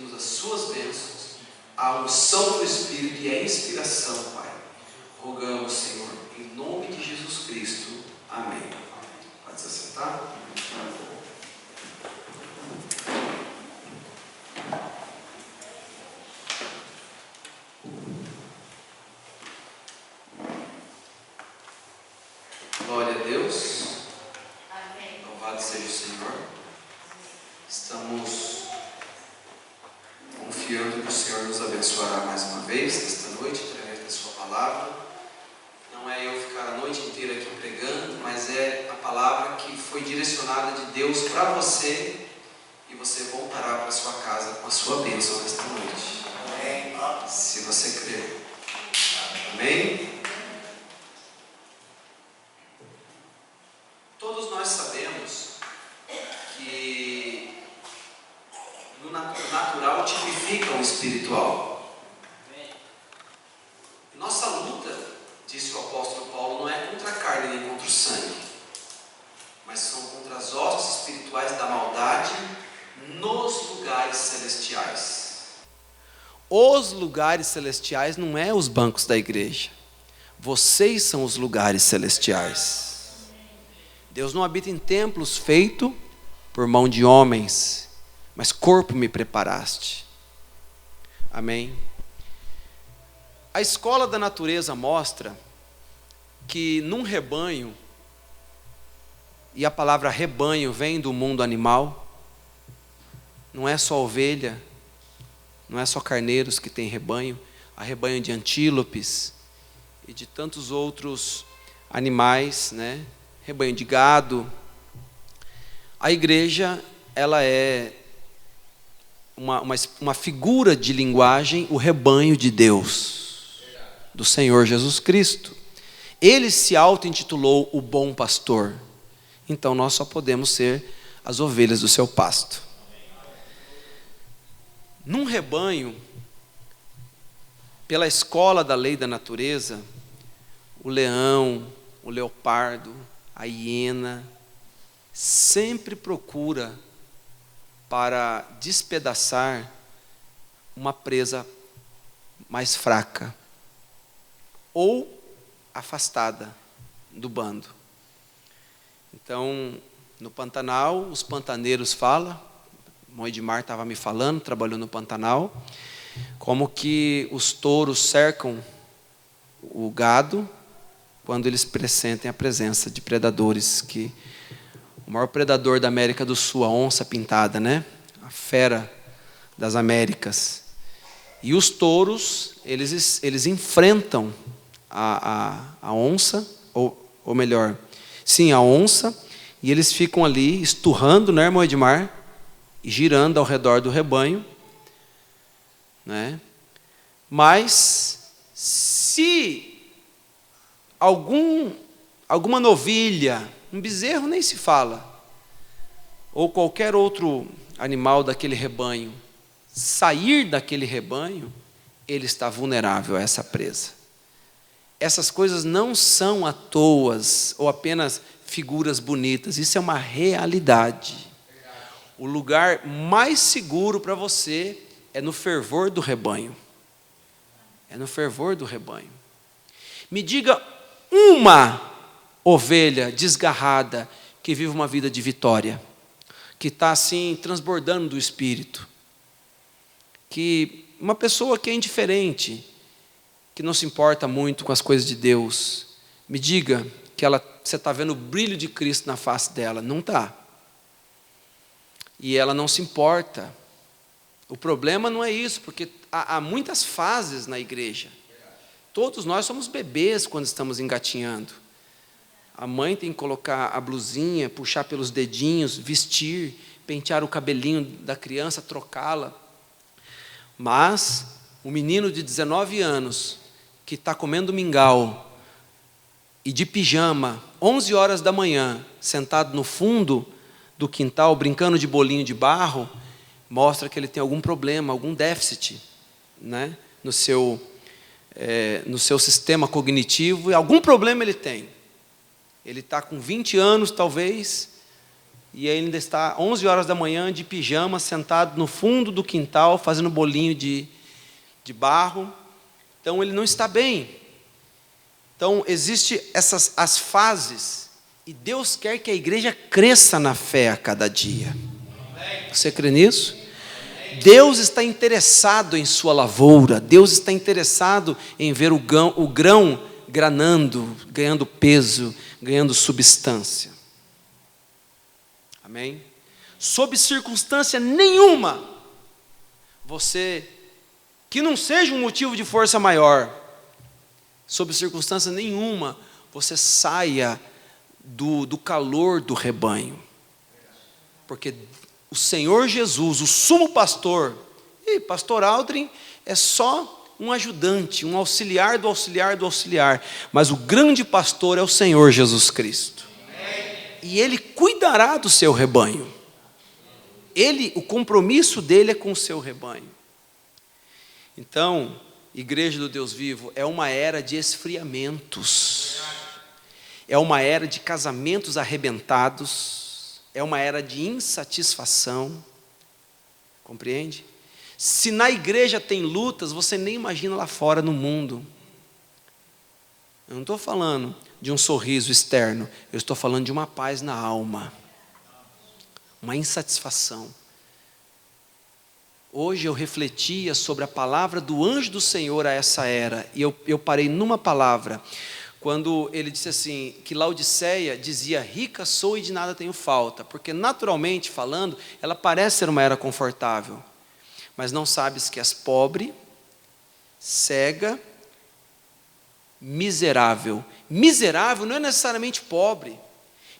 pedimos as suas bênçãos, a unção do Espírito e a inspiração, Pai. Rogamos, Senhor, em nome de Jesus Cristo. Amém. Pode se assentar? Glória a Deus. Amém. Louvado seja o Senhor. Estamos confiando que o Senhor nos abençoará mais uma vez nesta noite, através da sua palavra. Não é eu ficar a noite inteira aqui pregando, mas é a palavra que foi direcionada de Deus para você, e você voltará para sua casa com a sua bênção nesta noite. Amém. Se você crer. Amém. Todos nós sabemos que o natural tipifica o espiritual. Nossa luta, disse o apóstolo Paulo, não é contra a carne nem contra o sangue, mas são contra as hostes espirituais da maldade nos lugares celestiais. Os lugares celestiais não é os bancos da igreja. Vocês são os lugares celestiais. Deus não habita em templos feitos por mão de homens, mas corpo me preparaste. Amém? A escola da natureza mostra que num rebanho, e a palavra rebanho vem do mundo animal, não é só ovelha, não é só carneiros que tem rebanho, há rebanho de antílopes e de tantos outros animais, né? Rebanho de gado. A igreja, ela é uma figura de linguagem, o rebanho de Deus, do Senhor Jesus Cristo. Ele se auto-intitulou o bom pastor, então nós só podemos ser as ovelhas do seu pasto. Num rebanho, pela escola da lei da natureza, o leão, o leopardo, a hiena, sempre procura para despedaçar uma presa mais fraca ou afastada do bando. Então, no Pantanal, os pantaneiros falam, o Edmar estava me falando, trabalhou no Pantanal, como que os touros cercam o gado quando eles pressentem a presença de predadores, que o maior predador da América do Sul, a onça pintada, né? A fera das Américas. E os touros, eles enfrentam a onça, ou melhor, sim, a onça, e eles ficam ali esturrando, né, irmão Edmar, e girando ao redor do rebanho, né? Mas se alguma novilha, um bezerro nem se fala, ou qualquer outro animal daquele rebanho, sair daquele rebanho, ele está vulnerável a essa presa. Essas coisas não são à toa ou apenas figuras bonitas, isso é uma realidade. O lugar mais seguro para você é no fervor do rebanho. É no fervor do rebanho. Me diga uma ovelha desgarrada que vive uma vida de vitória, que está assim transbordando do Espírito, que uma pessoa que é indiferente, que não se importa muito com as coisas de Deus, me diga que você está vendo o brilho de Cristo na face dela. Não está. E ela não se importa. O problema não é isso, porque há muitas fases na igreja. Todos nós somos bebês quando estamos engatinhando. A mãe tem que colocar a blusinha, puxar pelos dedinhos, vestir, pentear o cabelinho da criança, trocá-la. Mas o menino de 19 anos, que está comendo mingau e de pijama, 11 horas da manhã, sentado no fundo do quintal, brincando de bolinho de barro, mostra que ele tem algum problema, algum déficit, né, no seu sistema cognitivo, e algum problema ele tem. Ele está com 20 anos, talvez, e ainda está 11 horas da manhã de pijama, sentado no fundo do quintal, fazendo bolinho de barro. Então ele não está bem. Então existem as fases, e Deus quer que a igreja cresça na fé a cada dia. Você crê nisso? Deus está interessado em sua lavoura, Deus está interessado em ver o grão granando, ganhando peso, ganhando substância. Amém? Sob circunstância nenhuma, você, que não seja um motivo de força maior, sob circunstância nenhuma, você saia do calor do rebanho. Porque o Senhor Jesus, o sumo pastor, e pastor Aldrin é só um ajudante, um auxiliar do auxiliar do auxiliar, mas o grande pastor é o Senhor Jesus Cristo. E Ele cuidará do seu rebanho. O compromisso dele é com o seu rebanho. Então, Igreja do Deus Vivo, é uma era de esfriamentos, é uma era de casamentos arrebentados, é uma era de insatisfação, compreende? Se na igreja tem lutas, você nem imagina lá fora no mundo. Eu não estou falando de um sorriso externo, eu estou falando de uma paz na alma, uma insatisfação. Hoje eu refletia sobre a palavra do anjo do Senhor a essa era, e eu parei numa palavra, quando ele disse assim, que Laodiceia dizia, rica sou e de nada tenho falta, porque naturalmente falando, ela parece ser uma era confortável, mas não sabes que és pobre, cega, miserável. Miserável não é necessariamente pobre,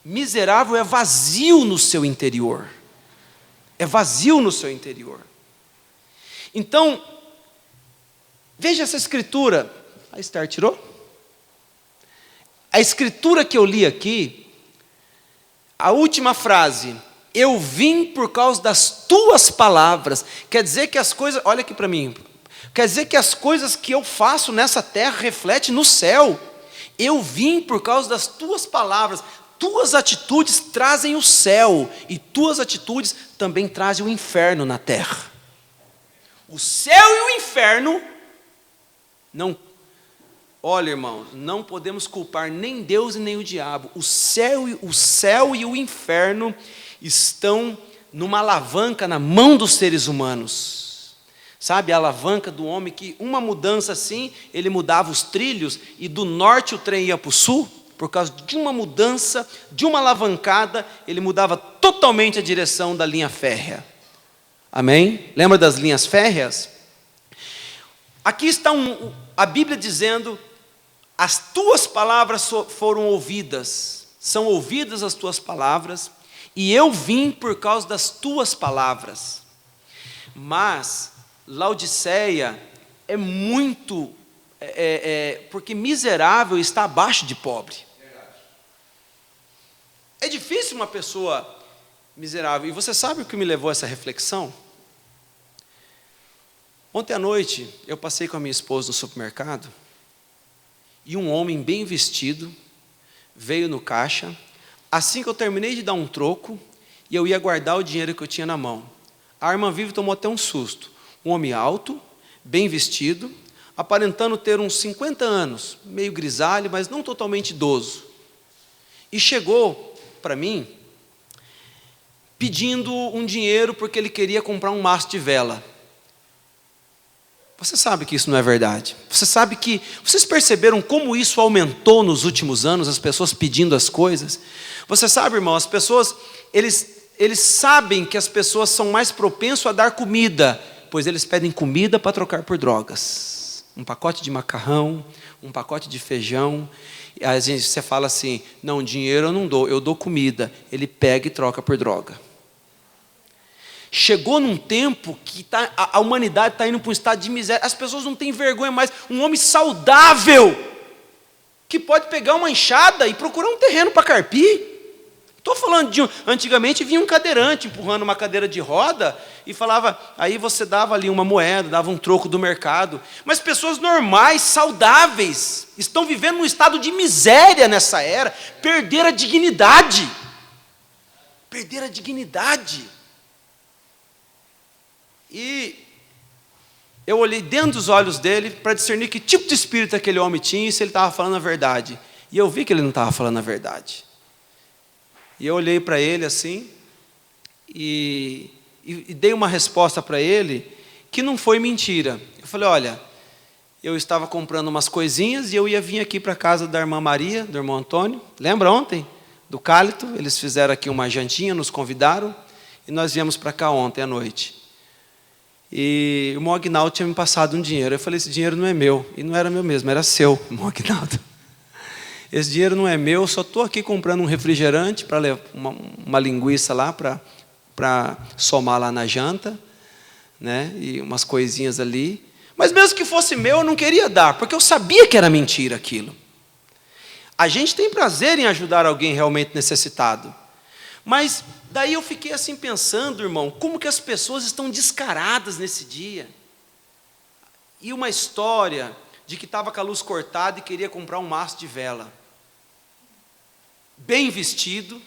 miserável é vazio no seu interior, é vazio no seu interior. Então, veja essa escritura, a Esther tirou? A escritura que eu li aqui, a última frase, eu vim por causa das tuas palavras, quer dizer que as coisas, olha aqui para mim, quer dizer que as coisas que eu faço nessa terra refletem no céu. Eu vim por causa das tuas palavras, tuas atitudes trazem o céu, e tuas atitudes também trazem o inferno na terra. O céu e o inferno, não, olha irmãos, não podemos culpar nem Deus e nem o diabo. O céu e o inferno estão numa alavanca na mão dos seres humanos. Sabe a alavanca do homem que uma mudança assim, ele mudava os trilhos e do norte o trem ia para o sul? Por causa de uma mudança, de uma alavancada, ele mudava totalmente a direção da linha férrea. Amém? Lembra das linhas férreas? Aqui está a Bíblia dizendo, as tuas palavras foram ouvidas, são ouvidas as tuas palavras, e eu vim por causa das tuas palavras. Mas Laodiceia é muito, porque miserável está abaixo de pobre. É difícil uma pessoa miserável. E você sabe o que me levou a essa reflexão? Ontem à noite, eu passei com a minha esposa no supermercado, e um homem bem vestido veio no caixa, assim que eu terminei de dar um troco, e eu ia guardar o dinheiro que eu tinha na mão. A irmã Vivi tomou até um susto. Um homem alto, bem vestido, aparentando ter uns 50 anos, meio grisalho, mas não totalmente idoso. E chegou para mim, pedindo um dinheiro porque ele queria comprar um maço de vela. Você sabe que isso não é verdade. Vocês perceberam como isso aumentou nos últimos anos, as pessoas pedindo as coisas? Você sabe, irmão, as pessoas, eles sabem que as pessoas são mais propensas a dar comida, pois eles pedem comida para trocar por drogas. Um pacote de macarrão, um pacote de feijão. E às vezes você fala assim, não, dinheiro eu não dou, eu dou comida. Ele pega e troca por droga. Chegou num tempo que a humanidade está indo para um estado de miséria. As pessoas não têm vergonha mais. Um homem saudável, que pode pegar uma enxada e procurar um terreno para carpir. Estou falando antigamente vinha um cadeirante empurrando uma cadeira de roda e falava, aí você dava ali uma moeda, dava um troco do mercado. Mas pessoas normais, saudáveis, estão vivendo num estado de miséria nessa era, perderam a dignidade. perder a dignidade. E eu olhei dentro dos olhos dele para discernir que tipo de espírito aquele homem tinha e se ele estava falando a verdade. E eu vi que ele não estava falando a verdade. E eu olhei para ele assim e dei uma resposta para ele que não foi mentira. Eu falei, olha, eu estava comprando umas coisinhas e eu ia vir aqui para a casa da irmã Maria, do irmão Antônio. Lembra ontem? Do Cálito, eles fizeram aqui uma jantinha, nos convidaram e nós viemos para cá ontem à noite. E o irmão Aguinaldo tinha me passado um dinheiro. Eu falei, esse dinheiro não é meu. E não era meu mesmo, era seu, irmão Aguinaldo. Esse dinheiro não é meu, só estou aqui comprando um refrigerante para levar uma linguiça lá para somar lá na janta, né? E umas coisinhas ali. Mas mesmo que fosse meu, eu não queria dar, porque eu sabia que era mentira aquilo. A gente tem prazer em ajudar alguém realmente necessitado. Mas daí eu fiquei assim pensando, irmão, como que as pessoas estão descaradas nesse dia. E uma história de que estava com a luz cortada e queria comprar um maço de vela. Bem vestido.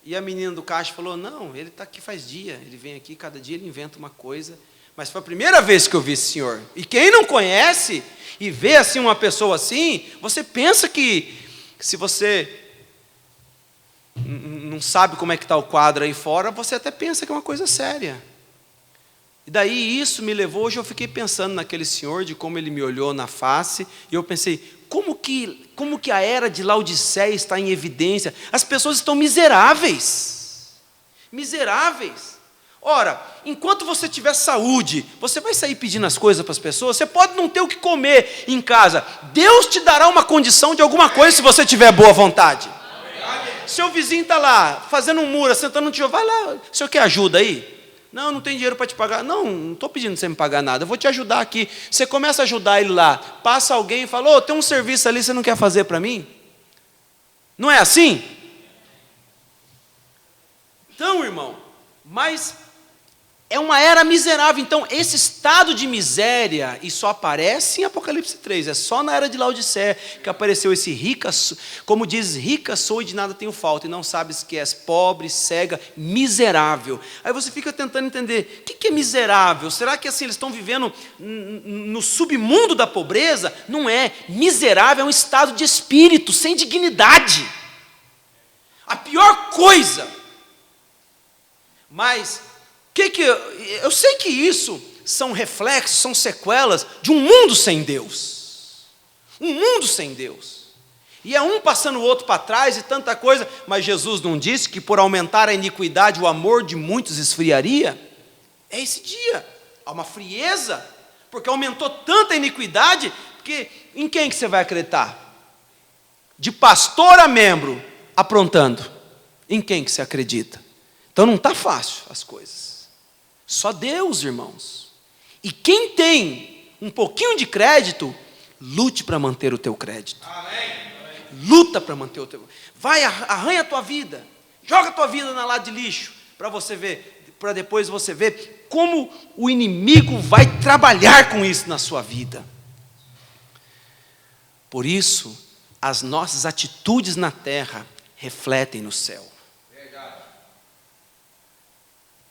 E a menina do caixa falou, não, ele está aqui faz dia, ele vem aqui, cada dia ele inventa uma coisa. Mas foi a primeira vez que eu vi esse senhor. E quem não conhece e vê assim uma pessoa assim, você pensa que se você não sabe como é que está o quadro aí fora, você até pensa que é uma coisa séria. E daí isso me levou, hoje eu fiquei pensando naquele senhor, de como ele me olhou na face, e eu pensei, como que a era de Laodiceia está em evidência? As pessoas estão miseráveis. Miseráveis. Ora, enquanto você tiver saúde, você vai sair pedindo as coisas para as pessoas, você pode não ter o que comer em casa. Deus te dará uma condição de alguma coisa se você tiver boa vontade. Seu vizinho está lá, fazendo um muro, sentando no tijolo, vai lá, o senhor quer ajuda aí? Não tem dinheiro para te pagar. Não estou pedindo para você me pagar nada, eu vou te ajudar aqui. Você começa a ajudar ele lá, passa alguém e fala, tem um serviço ali, você não quer fazer para mim? Não é assim? Então, irmão, mas é uma era miserável. Então, esse estado de miséria, e só aparece em Apocalipse 3, é só na era de Laodiceia que apareceu esse rica, como diz, rica sou e de nada tenho falta, e não sabes que és pobre, cega, miserável. Aí você fica tentando entender, o que é miserável? Será que assim eles estão vivendo no submundo da pobreza? Não é, miserável é um estado de espírito, sem dignidade. A pior coisa. Mas eu sei que isso são reflexos, são sequelas de um mundo sem Deus. Um mundo sem Deus. E é um passando o outro para trás e tanta coisa, mas Jesus não disse que por aumentar a iniquidade o amor de muitos esfriaria? É esse dia. Há uma frieza, porque aumentou tanta iniquidade, que em quem que você vai acreditar? De pastor a membro, aprontando. Em quem que você acredita? Então não está fácil as coisas. Só Deus, irmãos. E quem tem um pouquinho de crédito, lute para manter o teu crédito. Amém. Luta para manter o teu. Vai, arranha a tua vida. Joga a tua vida na lata de lixo. Para você ver, para depois você ver como o inimigo vai trabalhar com isso na sua vida. Por isso, as nossas atitudes na terra refletem no céu. Verdade.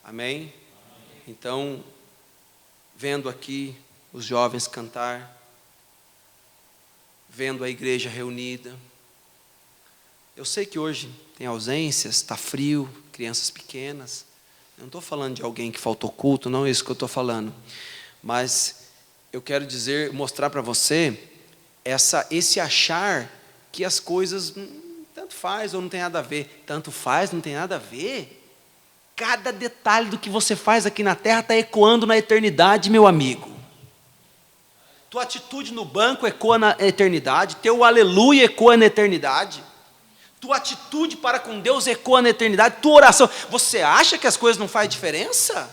Amém? Então, vendo aqui os jovens cantar, vendo a igreja reunida, eu sei que hoje tem ausências, está frio, crianças pequenas, eu não estou falando de alguém que faltou culto, não é isso que eu estou falando, mas eu quero dizer, mostrar para você, esse achar que as coisas, tanto faz ou não tem nada a ver, tanto faz, não tem nada a ver. Cada detalhe do que você faz aqui na terra está ecoando na eternidade, meu amigo. Tua atitude no banco ecoa na eternidade, teu aleluia ecoa na eternidade, tua atitude para com Deus ecoa na eternidade, tua oração. Você acha que as coisas não fazem diferença?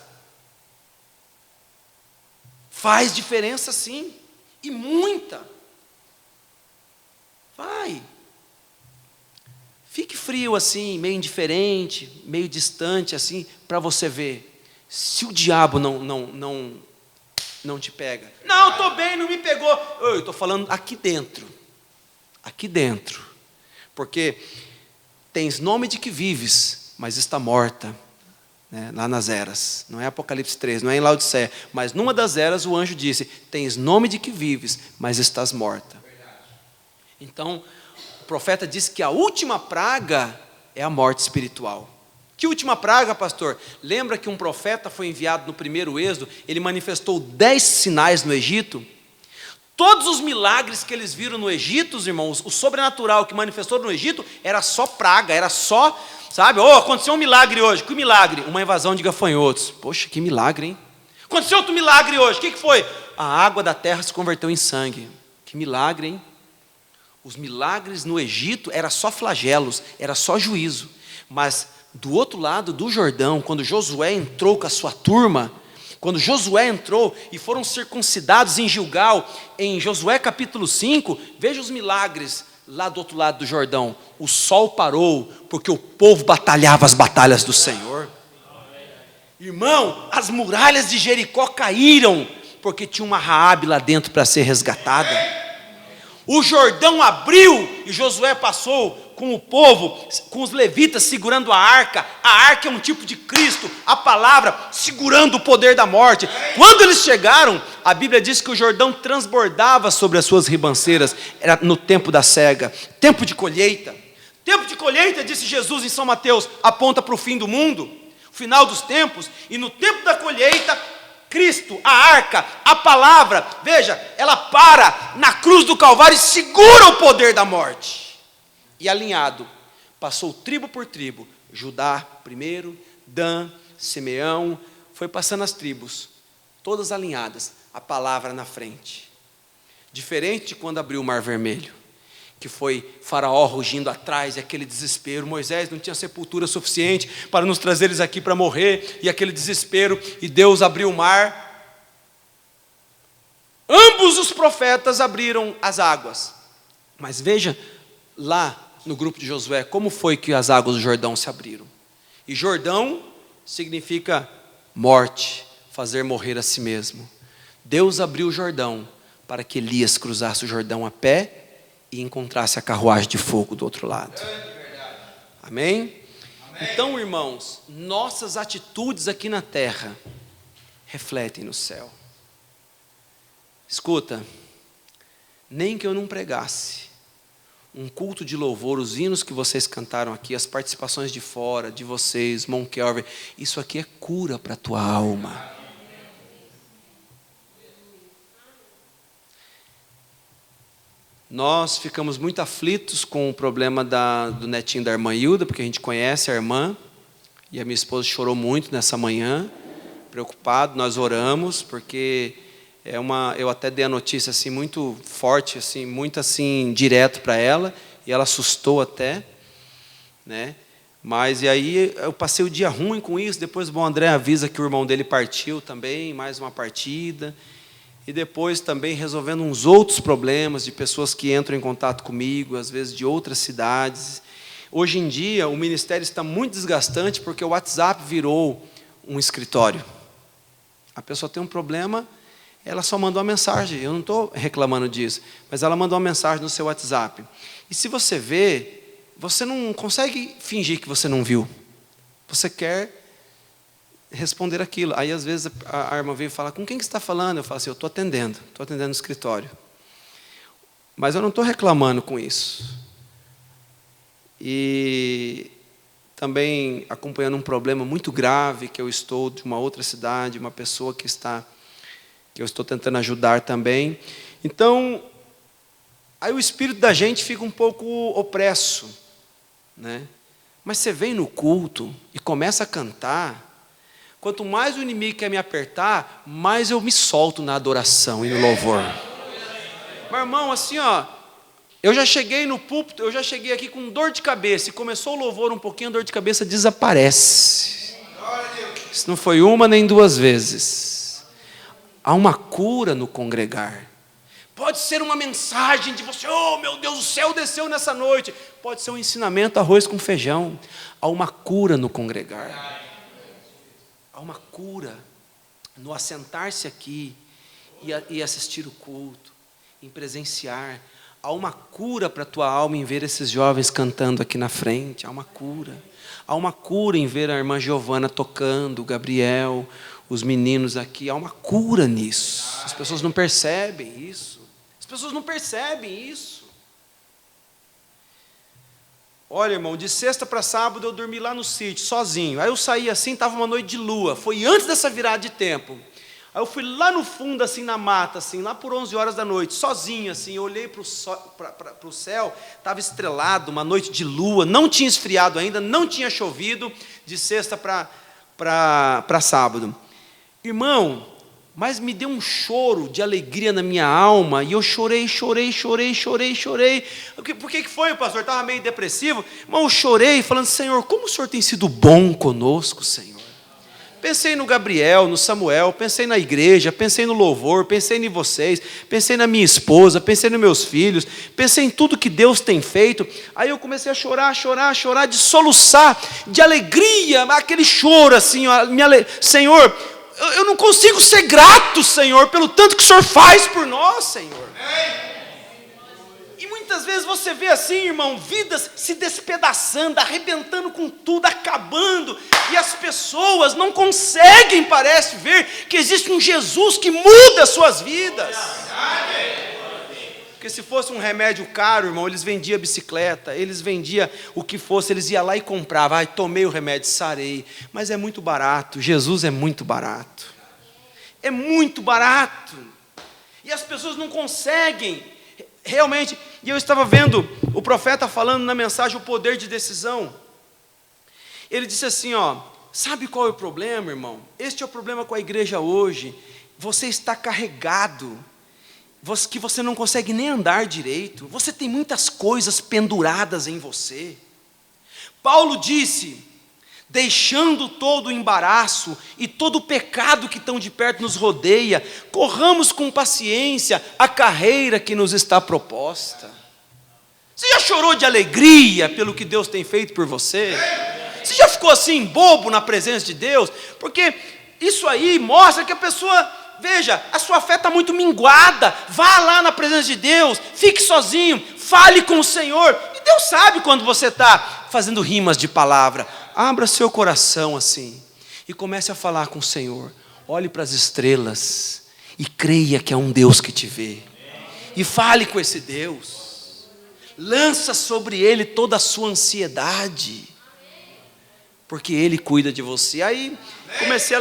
Faz diferença sim, e muita. Vai. Fique frio assim, meio indiferente, meio distante assim, para você ver. Se o diabo não te pega. Não, estou bem, não me pegou. Eu estou falando aqui dentro. Aqui dentro. Porque tens nome de que vives, mas está morta, né, lá nas eras. Não é Apocalipse 3, não é em Laodiceia, mas numa das eras o anjo disse: tens nome de que vives, mas estás morta. Então, o profeta disse que a última praga é a morte espiritual. Que última praga, pastor? Lembra que um profeta foi enviado no primeiro êxodo, ele manifestou 10 sinais no Egito? Todos os milagres que eles viram no Egito, os irmãos, o sobrenatural que manifestou no Egito, era só praga, era só, sabe, aconteceu um milagre hoje. Que milagre? Uma invasão de gafanhotos. Poxa, que milagre, hein? Aconteceu outro milagre hoje, o que foi? A água da terra se converteu em sangue. Que milagre, hein? Os milagres no Egito era só flagelos, era só juízo. Mas do outro lado do Jordão, quando Josué entrou com a sua turma, quando Josué entrou e foram circuncidados em Gilgal, em Josué capítulo 5, veja os milagres lá do outro lado do Jordão. O sol parou, porque o povo batalhava as batalhas do Senhor. Irmão, as muralhas de Jericó caíram, porque tinha uma Raabe lá dentro para ser resgatada. O Jordão abriu e Josué passou com o povo, com os levitas segurando a arca. A arca é um tipo de Cristo, a palavra segurando o poder da morte. Quando eles chegaram, a Bíblia diz que o Jordão transbordava sobre as suas ribanceiras. Era no tempo da cega, tempo de colheita. Tempo de colheita, disse Jesus em São Mateus, aponta para o fim do mundo, o final dos tempos. E no tempo da colheita, Cristo, a arca, a palavra, veja, ela para na cruz do Calvário e segura o poder da morte. E alinhado, passou tribo por tribo, Judá primeiro, Dan, Simeão, foi passando as tribos, todas alinhadas, a palavra na frente. Diferente de quando abriu o Mar Vermelho, que foi Faraó rugindo atrás, e aquele desespero, Moisés não tinha sepultura suficiente para nos trazer eles aqui para morrer, e aquele desespero, e Deus abriu o mar. Ambos os profetas abriram as águas, mas veja lá no grupo de Josué, como foi que as águas do Jordão se abriram. E Jordão significa morte, fazer morrer a si mesmo. Deus abriu o Jordão para que Elias cruzasse o Jordão a pé e encontrasse a carruagem de fogo do outro lado. Amém? Então, irmãos, nossas atitudes aqui na terra refletem no céu. Escuta, nem que eu não pregasse um culto de louvor, os hinos que vocês cantaram aqui, as participações de fora, de vocês, Mount Calvary, isso aqui é cura para a tua alma. Nós ficamos muito aflitos com o problema do netinho da irmã Hilda, porque a gente conhece a irmã, e a minha esposa chorou muito nessa manhã, preocupado. Nós oramos, porque eu até dei a notícia assim, muito forte, assim, muito assim, direto para ela, e ela assustou até, né? Mas e aí eu passei o dia ruim com isso. Depois o André avisa que o irmão dele partiu também, mais uma partida. E depois também resolvendo uns outros problemas de pessoas que entram em contato comigo, às vezes de outras cidades. Hoje em dia o ministério está muito desgastante, porque o WhatsApp virou um escritório. A pessoa tem um problema, ela só mandou uma mensagem. Eu não estou reclamando disso, mas ela mandou uma mensagem no seu WhatsApp. E se você vê, você não consegue fingir que você não viu. Você quer responder aquilo. Aí às vezes a irmã veio falar: com quem que você está falando? Eu falo assim: eu estou atendendo no escritório. Mas eu não estou reclamando com isso. E também acompanhando um problema muito grave que eu estou, de uma outra cidade, uma pessoa que eu estou tentando ajudar também. Então, aí o espírito da gente fica um pouco opresso, né? Mas você vem no culto e começa a cantar. Quanto mais o inimigo quer me apertar, mais eu me solto na adoração e no louvor. Meu irmão, assim, eu já cheguei no púlpito, eu já cheguei aqui com dor de cabeça, e começou o louvor um pouquinho, a dor de cabeça desaparece. Isso não foi uma nem duas vezes. Há uma cura no congregar. Pode ser uma mensagem de você: oh meu Deus, o céu desceu nessa noite. Pode ser um ensinamento, arroz com feijão. Há uma cura no congregar. Há uma cura no assentar-se aqui e assistir o culto, em presenciar. Há uma cura para a tua alma em ver esses jovens cantando aqui na frente. Há uma cura. Há uma cura em ver a irmã Giovana tocando, o Gabriel, os meninos aqui. Há uma cura nisso. As pessoas não percebem isso. As pessoas não percebem isso. Olha, irmão, de sexta para sábado eu dormi lá no sítio, sozinho. Aí eu saí assim, estava uma noite de lua. Foi antes dessa virada de tempo. Aí eu fui lá no fundo, assim, na mata, assim, lá por 11 horas da noite, sozinho, assim, eu olhei para o céu, estava estrelado, uma noite de lua, não tinha esfriado ainda, não tinha chovido, de sexta para sábado. Irmão, mas me deu um choro de alegria na minha alma, e eu chorei. Por que foi, pastor? Estava meio depressivo. Irmão, eu chorei, falando, Senhor, como o Senhor tem sido bom conosco, Senhor. Pensei no Gabriel, no Samuel, pensei na igreja, pensei no louvor, pensei em vocês, pensei na minha esposa, pensei nos meus filhos, pensei em tudo que Deus tem feito. Aí eu comecei a chorar, de soluçar, de alegria, aquele choro assim, Senhor, eu não consigo ser grato, Senhor, pelo tanto que o Senhor faz por nós, Senhor. E muitas vezes você vê assim, irmão, vidas se despedaçando, arrebentando com tudo, acabando, e as pessoas não conseguem, parece, ver que existe um Jesus que muda as suas vidas. Porque se fosse um remédio caro, irmão, eles vendiam bicicleta, eles vendiam o que fosse, eles iam lá e compravam. Ai, tomei o remédio, sarei. Mas é muito barato, Jesus é muito barato. É muito barato. E as pessoas não conseguem, realmente. E eu estava vendo o profeta falando na mensagem o poder de decisão. Ele disse assim, sabe qual é o problema, irmão? Este é o problema com a igreja hoje. Você está carregado, que você não consegue nem andar direito. Você tem muitas coisas penduradas em você. Paulo disse, deixando todo o embaraço e todo o pecado que tão de perto nos rodeia, corramos com paciência a carreira que nos está proposta. Você já chorou de alegria pelo que Deus tem feito por você? Você já ficou assim, bobo na presença de Deus? Porque isso aí mostra que a pessoa, veja, a sua fé está muito minguada. Vá lá na presença de Deus, fique sozinho, fale com o Senhor. E Deus sabe quando você está fazendo rimas de palavra. Abra seu coração assim e comece a falar com o Senhor. Olhe para as estrelas e creia que é um Deus que te vê. E fale com esse Deus. Lança sobre Ele toda a sua ansiedade, porque Ele cuida de você. Aí comecei a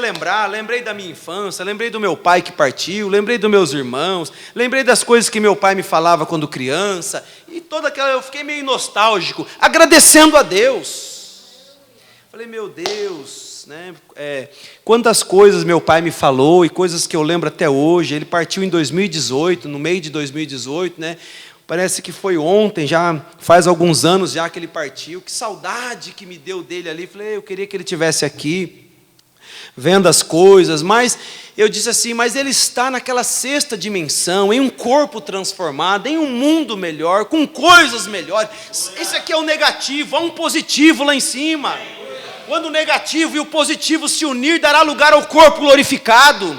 lembrei da minha infância, lembrei do meu pai que partiu, lembrei dos meus irmãos, lembrei das coisas que meu pai me falava quando criança, e toda aquela, eu fiquei meio nostálgico, agradecendo a Deus. Falei, meu Deus, né? Quantas coisas meu pai me falou, e coisas que eu lembro até hoje. Ele partiu em 2018, no meio de 2018, né? Parece que foi ontem, já faz alguns anos já que ele partiu. Que saudade que me deu dele ali. Falei, eu queria que ele estivesse aqui, vendo as coisas. Mas eu disse assim, mas ele está naquela sexta dimensão, em um corpo transformado, em um mundo melhor, com coisas melhores. Esse aqui é o negativo, há um positivo lá em cima. Quando o negativo e o positivo se unir, dará lugar ao corpo glorificado.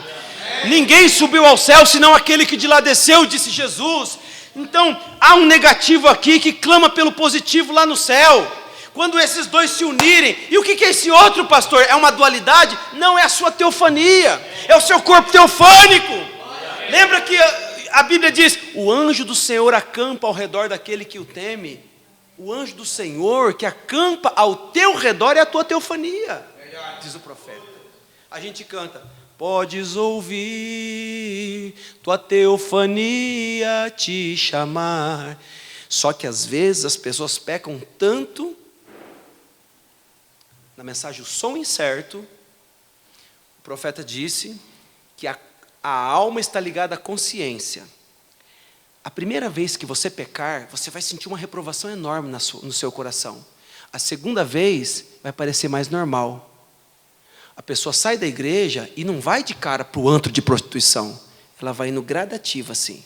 Ninguém subiu ao céu, senão aquele que de lá desceu, disse Jesus. Então, há um negativo aqui que clama pelo positivo lá no céu. Quando esses dois se unirem, e o que é esse outro, pastor? É uma dualidade? Não, é a sua teofania, é o seu corpo teofânico. Lembra que a Bíblia diz, o anjo do Senhor acampa ao redor daquele que o teme. O anjo do Senhor que acampa ao teu redor é a tua teofania, diz o profeta. A gente canta, podes ouvir tua teofania te chamar. Só que às vezes as pessoas pecam tanto na mensagem, o som incerto. O profeta disse que a alma está ligada à consciência. A primeira vez que você pecar, você vai sentir uma reprovação enorme no seu coração. A segunda vez vai parecer mais normal. A pessoa sai da igreja e não vai de cara para o antro de prostituição. Ela vai indo gradativa assim,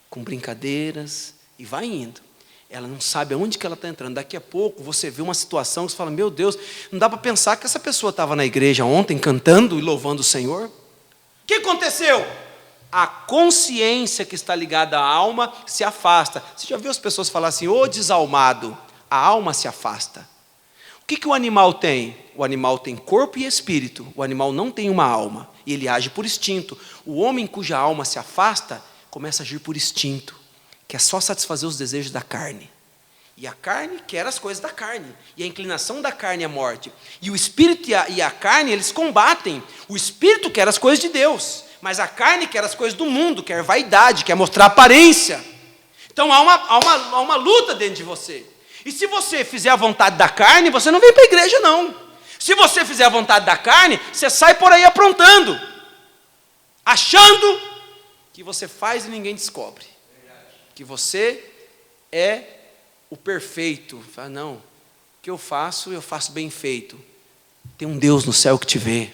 com brincadeiras, e vai indo. Ela não sabe aonde que ela está entrando. Daqui a pouco você vê uma situação que você fala, meu Deus, não dá para pensar que essa pessoa estava na igreja ontem cantando e louvando o Senhor. O que aconteceu? A consciência que está ligada à alma se afasta. Você já viu as pessoas falar assim, ô desalmado, a alma se afasta. O que o animal tem? O animal tem corpo e espírito, o animal não tem uma alma, e ele age por instinto. O homem cuja alma se afasta, começa a agir por instinto, que é só satisfazer os desejos da carne. E a carne quer as coisas da carne, e a inclinação da carne é a morte. E o espírito e a carne, eles combatem. O espírito quer as coisas de Deus, mas a carne quer as coisas do mundo, quer vaidade, quer mostrar aparência. Então há uma luta dentro de você. E se você fizer a vontade da carne, você não vem para a igreja não. Se você fizer a vontade da carne, você sai por aí aprontando, achando que você faz e ninguém descobre. Que você é o perfeito. Fala, não, o que eu faço bem feito. Tem um Deus no céu que te vê.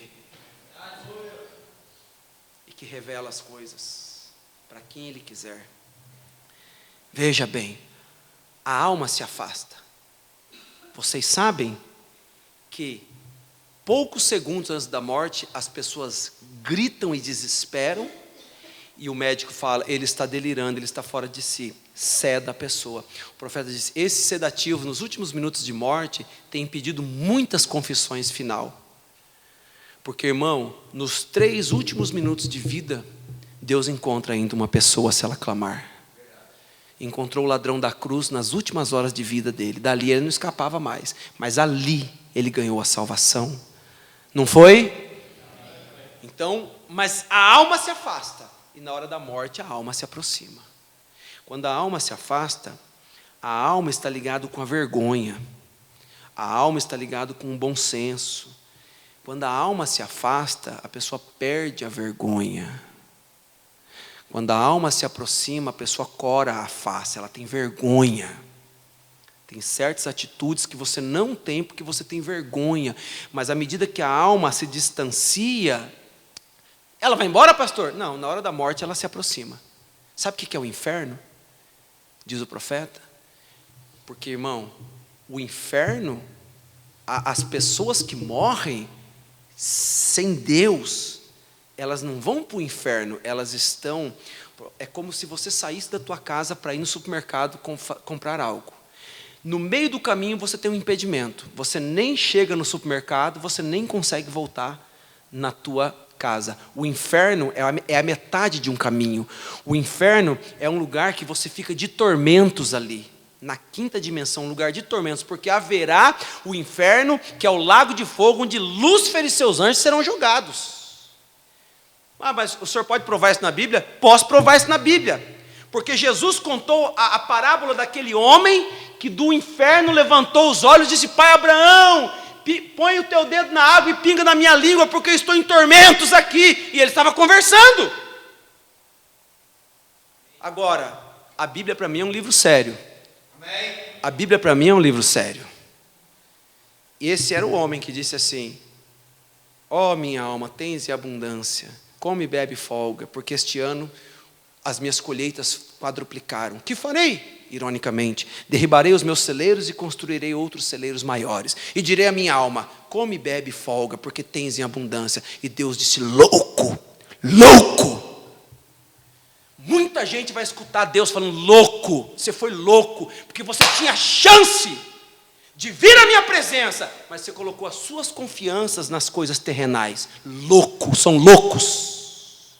E que revela as coisas para quem Ele quiser. Veja bem, a alma se afasta. Vocês sabem que poucos segundos antes da morte, as pessoas gritam e desesperam, e o médico fala, ele está delirando, ele está fora de si, ceda a pessoa. O profeta diz, esse sedativo, nos últimos minutos de morte, tem impedido muitas confissões final. Porque, irmão, nos 3 últimos minutos de vida, Deus encontra ainda uma pessoa se ela clamar. Encontrou o ladrão da cruz nas últimas horas de vida dele. Dali ele não escapava mais. Mas ali ele ganhou a salvação. Não foi? Então, mas a alma se afasta. E na hora da morte a alma se aproxima. Quando a alma se afasta, a alma está ligada com a vergonha. A alma está ligada com o bom senso. Quando a alma se afasta, a pessoa perde a vergonha. Quando a alma se aproxima, a pessoa cora a face, ela tem vergonha. Tem certas atitudes que você não tem porque você tem vergonha. Mas à medida que a alma se distancia, ela vai embora, pastor? Não, na hora da morte ela se aproxima. Sabe o que é o inferno? Diz o profeta. Porque, irmão, o inferno, as pessoas que morrem sem Deus, elas não vão para o inferno, elas estão... É como se você saísse da tua casa para ir no supermercado comprar algo. No meio do caminho você tem um impedimento. Você nem chega no supermercado, você nem consegue voltar na tua casa. O inferno é a metade de um caminho. O inferno é um lugar que você fica de tormentos ali. Na 5ª dimensão, um lugar de tormentos. Porque haverá o inferno, que é o lago de fogo, onde Lúcifer e seus anjos serão jogados. Ah, mas o senhor pode provar isso na Bíblia? Posso provar isso na Bíblia. Porque Jesus contou a parábola daquele homem que do inferno levantou os olhos e disse, pai Abraão, põe o teu dedo na água e pinga na minha língua, porque eu estou em tormentos aqui. E ele estava conversando. Agora, a Bíblia para mim é um livro sério. A Bíblia para mim é um livro sério. E esse era o homem que disse assim, ó minha alma, tens abundância, come e bebe folga, porque este ano as minhas colheitas quadruplicaram. Que farei? Ironicamente, derribarei os meus celeiros e construirei outros celeiros maiores. E direi à minha alma, come e bebe folga, porque tens em abundância. E Deus disse, louco, louco. Muita gente vai escutar Deus falando, louco, você foi louco, porque você tinha chance de vir à minha presença, mas você colocou as suas confianças nas coisas terrenais. Louco, são loucos.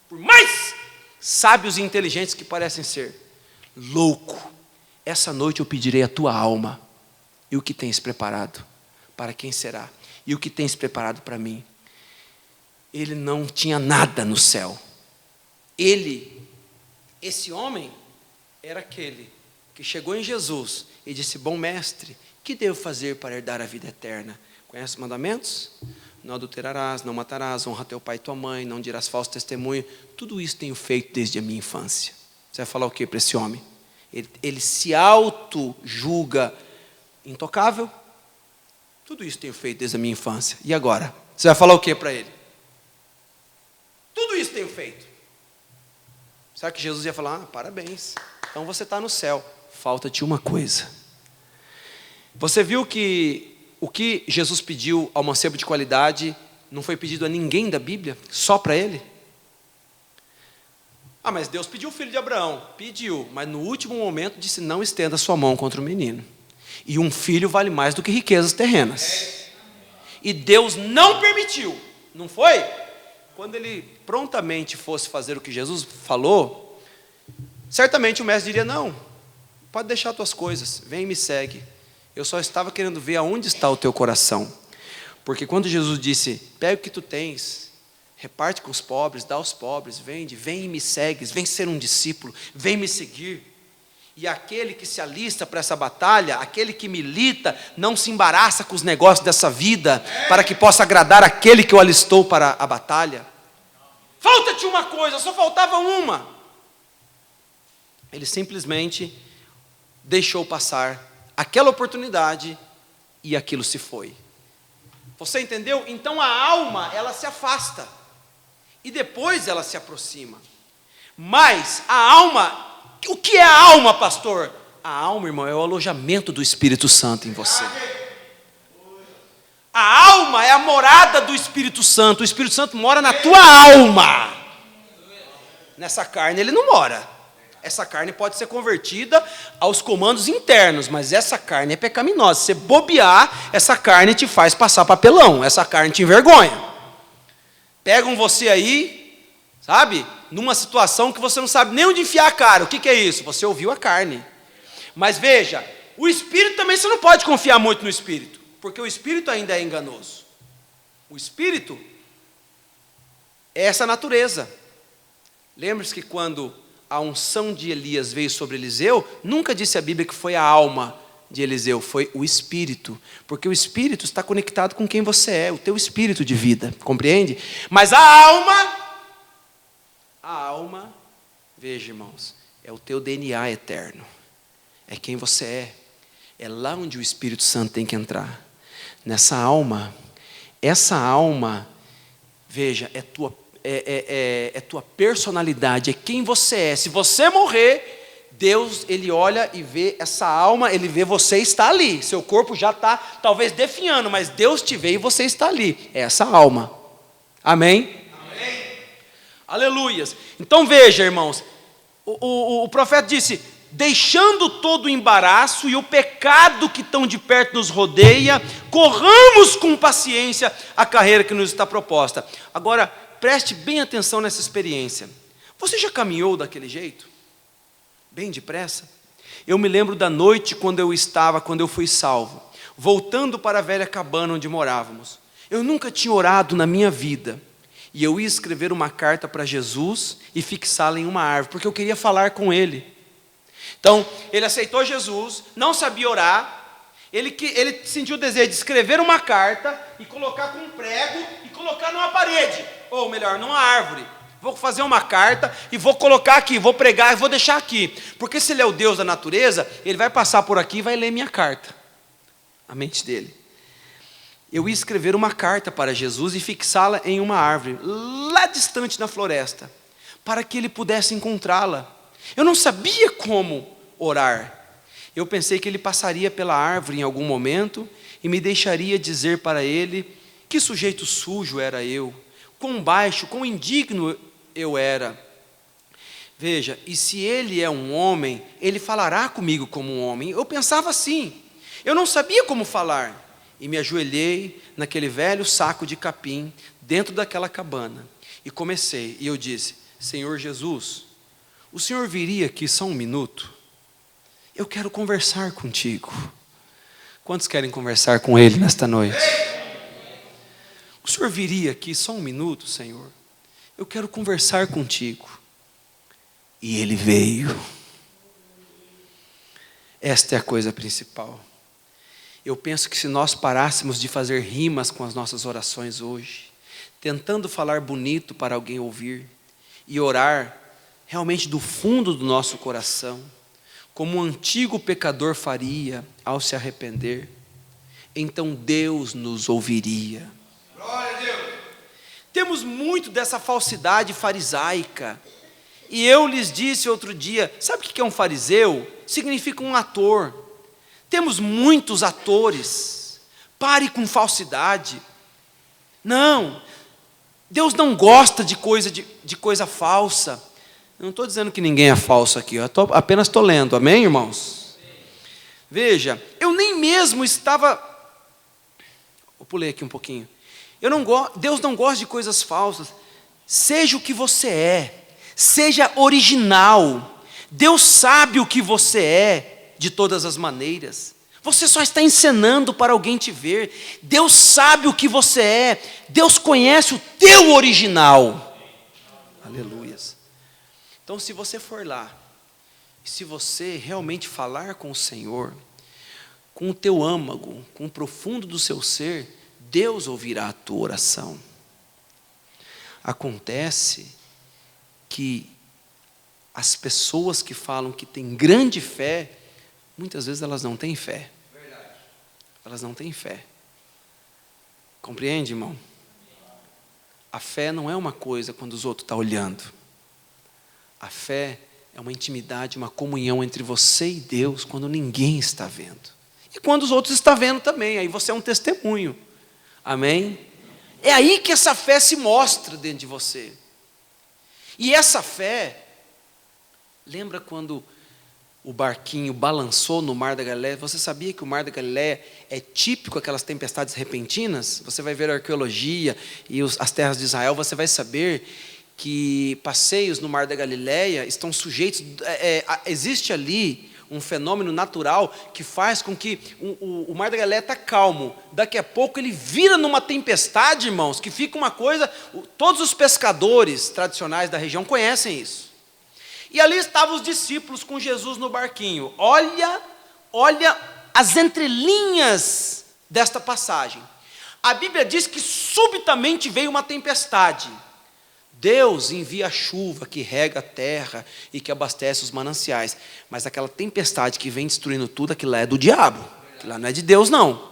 Por mais sábios e inteligentes que parecem ser. Louco, essa noite eu pedirei a tua alma. E o que tens preparado? Para quem será? E o que tens preparado para mim? Ele não tinha nada no céu. Esse homem, era aquele que chegou em Jesus e disse, bom mestre, que devo fazer para herdar a vida eterna? Conhece os mandamentos? Não adulterarás, não matarás, honra teu pai e tua mãe, não dirás falso testemunho. Tudo isso tenho feito desde a minha infância. Você vai falar o que para esse homem? Ele se auto-julga intocável? Tudo isso tenho feito desde a minha infância. E agora? Você vai falar o que para ele? Tudo isso tenho feito. Será que Jesus ia falar, parabéns, então você está no céu. Falta-te uma coisa. Você viu que o que Jesus pediu ao mancebo de qualidade não foi pedido a ninguém da Bíblia, só para ele? Ah, mas Deus pediu o filho de Abraão. Pediu, mas no último momento disse, não estenda sua mão contra o menino. E um filho vale mais do que riquezas terrenas. E Deus não permitiu, não foi? Quando ele prontamente fosse fazer o que Jesus falou, certamente o mestre diria, não, pode deixar tuas coisas, vem e me segue. Eu só estava querendo ver aonde está o teu coração. Porque quando Jesus disse, pega o que tu tens, reparte com os pobres, dá aos pobres, vem e me segues, vem ser um discípulo, vem me seguir. E aquele que se alista para essa batalha, aquele que milita, não se embaraça com os negócios dessa vida, para que possa agradar aquele que o alistou para a batalha. Falta-te uma coisa, só faltava uma. Ele simplesmente deixou passar aquela oportunidade e aquilo se foi. Você entendeu? Então a alma, ela se afasta e depois ela se aproxima. Mas a alma, o que é a alma, pastor? A alma, irmão, é o alojamento do Espírito Santo em você. A alma é a morada do Espírito Santo. O Espírito Santo mora na tua alma. Nessa carne ele não mora. Essa carne pode ser convertida aos comandos internos, mas essa carne é pecaminosa. Se você bobear, essa carne te faz passar papelão, essa carne te envergonha. Pegam você aí, sabe, numa situação que você não sabe nem onde enfiar a cara. O que é isso? Você ouviu a carne. Mas veja, o Espírito também você não pode confiar muito no Espírito, porque o Espírito ainda é enganoso. O Espírito é essa natureza. Lembre-se que quando a unção de Elias veio sobre Eliseu, nunca disse a Bíblia que foi a alma de Eliseu, foi o Espírito, porque o Espírito está conectado com quem você é, o teu espírito de vida, compreende? Mas a alma, veja, irmãos, é o teu DNA eterno, é quem você é lá onde o Espírito Santo tem que entrar, nessa alma. Essa alma, veja, é tua personalidade, é quem você é. Se você morrer, Deus, Ele olha e vê essa alma, Ele vê você está ali, seu corpo já está talvez definhando, mas Deus te vê e você está ali, é essa alma, amém? Amém. Aleluias. Então veja, irmãos, o profeta disse, deixando todo o embaraço e o pecado que tão de perto nos rodeia, corramos com paciência a carreira que nos está proposta. Agora, preste bem atenção nessa experiência. Você já caminhou daquele jeito? Bem depressa? Eu me lembro da noite quando eu fui salvo, voltando para a velha cabana onde morávamos. Eu nunca tinha orado na minha vida. E eu ia escrever uma carta para Jesus e fixá-la em uma árvore, porque eu queria falar com Ele. Então, ele aceitou Jesus, não sabia orar, ele sentiu o desejo de escrever uma carta e colocar com um prego e colocar numa parede, ou melhor, numa árvore. Vou fazer uma carta e vou colocar aqui, vou pregar e vou deixar aqui, porque se ele é o Deus da natureza, ele vai passar por aqui e vai ler minha carta, a mente dele. Eu ia escrever uma carta para Jesus e fixá-la em uma árvore, lá distante na floresta, para que ele pudesse encontrá-la. Eu não sabia como orar. Eu pensei que ele passaria pela árvore em algum momento e me deixaria dizer para ele que sujeito sujo era eu, quão baixo, quão indigno eu era. Veja, e se ele é um homem, ele falará comigo como um homem. Eu pensava assim, eu não sabia como falar. E me ajoelhei naquele velho saco de capim, dentro daquela cabana. E comecei, e eu disse, Senhor Jesus, o Senhor viria aqui só um minuto? Eu quero conversar contigo. Quantos querem conversar com Ele nesta noite? O Senhor viria aqui só um minuto, Senhor? Eu quero conversar contigo. E Ele veio. Esta é a coisa principal. Eu penso que se nós parássemos de fazer rimas com as nossas orações hoje, tentando falar bonito para alguém ouvir, e orar realmente do fundo do nosso coração, como um antigo pecador faria ao se arrepender, então Deus nos ouviria. Glória a Deus. Temos muito dessa falsidade farisaica, e eu lhes disse outro dia, sabe o que é um fariseu? Significa um ator. Temos muitos atores. Pare com falsidade. Não, Deus não gosta de coisa falsa. Eu não estou dizendo que ninguém é falso aqui, apenas estou lendo, amém, irmãos? Veja, eu nem mesmo estava... Eu pulei aqui um pouquinho. Deus não gosta de coisas falsas. Seja o que você é, seja original. Deus sabe o que você é de todas as maneiras. Você só está encenando para alguém te ver. Deus sabe o que você é. Deus conhece o teu original. Aleluias. Então, se você for lá, e se você realmente falar com o Senhor, com o teu âmago, com o profundo do seu ser, Deus ouvirá a tua oração. Acontece que as pessoas que falam que têm grande fé, muitas vezes elas não têm fé. Elas não têm fé. Compreende, irmão? A fé não é uma coisa quando os outros estão olhando. A fé é uma intimidade, uma comunhão entre você e Deus quando ninguém está vendo. E quando os outros estão vendo também, aí você é um testemunho. Amém? É aí que essa fé se mostra dentro de você. E essa fé, lembra quando o barquinho balançou no Mar da Galileia? Você sabia que o Mar da Galileia é típico aquelas tempestades repentinas? Você vai ver a arqueologia e as terras de Israel, você vai saber que passeios no Mar da Galileia estão sujeitos... existe ali um fenômeno natural que faz com que o Mar da Galileia está calmo. Daqui a pouco ele vira numa tempestade, irmãos, que fica uma coisa... Todos os pescadores tradicionais da região conhecem isso. E ali estavam os discípulos com Jesus no barquinho. Olha as entrelinhas desta passagem. A Bíblia diz que subitamente veio uma tempestade. Deus envia a chuva que rega a terra e que abastece os mananciais. Mas aquela tempestade que vem destruindo tudo, aquilo lá é do diabo. Aquilo lá não é de Deus, não.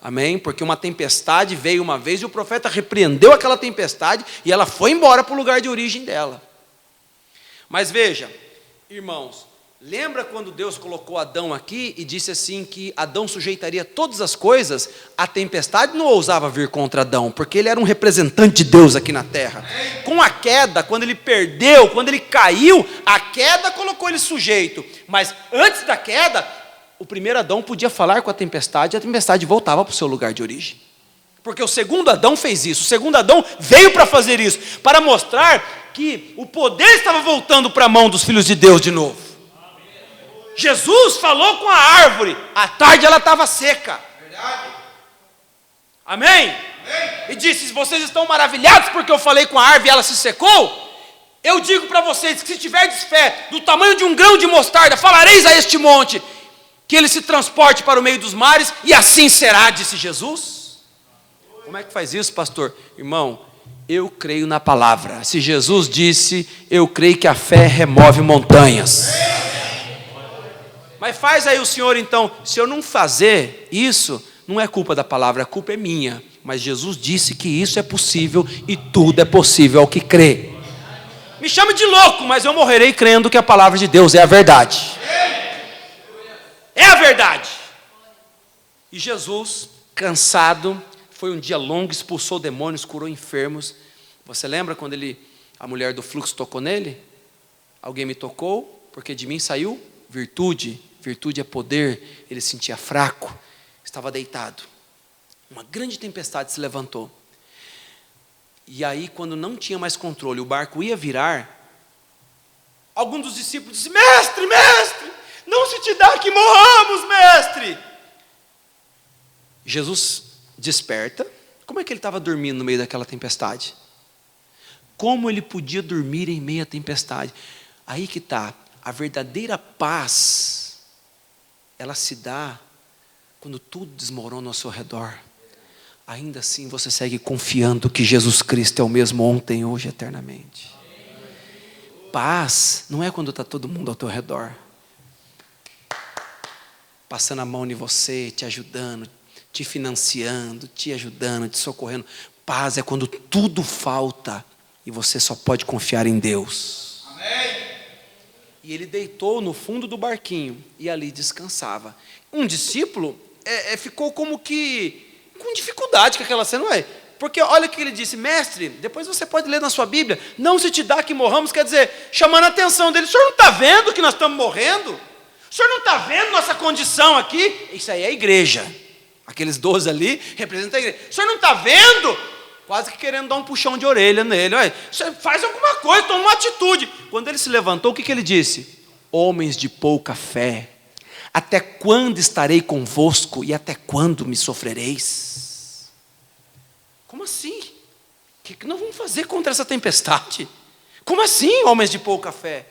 Amém? Porque uma tempestade veio uma vez e o profeta repreendeu aquela tempestade e ela foi embora para o lugar de origem dela. Mas veja, irmãos, lembra quando Deus colocou Adão aqui e disse assim que Adão sujeitaria todas as coisas? A tempestade não ousava vir contra Adão, porque ele era um representante de Deus aqui na terra. Com a queda, quando ele perdeu, quando ele caiu, a queda colocou ele sujeito. Mas antes da queda, o primeiro Adão podia falar com a tempestade e a tempestade voltava para o seu lugar de origem. Porque o segundo Adão fez isso, o segundo Adão veio para fazer isso, para mostrar que o poder estava voltando para a mão dos filhos de Deus de novo. Jesus falou com a árvore, à tarde ela estava seca. Amém? E disse: vocês estão maravilhados porque eu falei com a árvore e ela se secou? Eu digo para vocês que se tiverdes fé do tamanho de um grão de mostarda, falareis a este monte que ele se transporte para o meio dos mares, e assim será, disse Jesus. Como é que faz isso, pastor? Irmão, eu creio na palavra. Se Jesus disse, eu creio que a fé remove montanhas. Mas faz aí o senhor então, se eu não fazer isso, não é culpa da palavra, a culpa é minha. Mas Jesus disse que isso é possível e tudo é possível ao que crê. Me chame de louco, mas eu morrerei crendo que a palavra de Deus é a verdade. É a verdade. E Jesus, cansado, foi um dia longo, expulsou demônios, curou enfermos. Você lembra quando a mulher do fluxo tocou nele? Alguém me tocou, porque de mim saiu virtude. Virtude é poder. Ele se sentia fraco, estava deitado. Uma grande tempestade se levantou. E aí, quando não tinha mais controle, o barco ia virar. Algum dos discípulos disse: mestre, não se te dá que morramos, mestre. Jesus desperta. Como é que ele estava dormindo no meio daquela tempestade? Como ele podia dormir em meio à tempestade? Aí que está, a verdadeira paz, ela se dá quando tudo desmorona ao seu redor. Ainda assim você segue confiando que Jesus Cristo é o mesmo ontem, hoje, eternamente. Paz não é quando está todo mundo ao teu redor, passando a mão em você, te ajudando, te financiando, te ajudando, te socorrendo. Paz é quando tudo falta e você só pode confiar em Deus. Amém. E ele deitou no fundo do barquinho e ali descansava. Um discípulo ficou como que com dificuldade com aquela cena. Ué, Porque olha o que ele disse: mestre, depois você pode ler na sua Bíblia, não se te dá que morramos, quer dizer, chamando a atenção dele, o senhor não está vendo que nós estamos morrendo? O senhor não está vendo nossa condição aqui? Isso aí é a igreja, aqueles 12 ali representam a igreja. O senhor não está vendo? Quase que querendo dar um puxão de orelha nele. Olha, você faz alguma coisa, toma uma atitude. Quando ele se levantou, o que ele disse? Homens de pouca fé, até quando estarei convosco e até quando me sofrereis? Como assim? O que nós vamos fazer contra essa tempestade? Como assim, homens de pouca fé?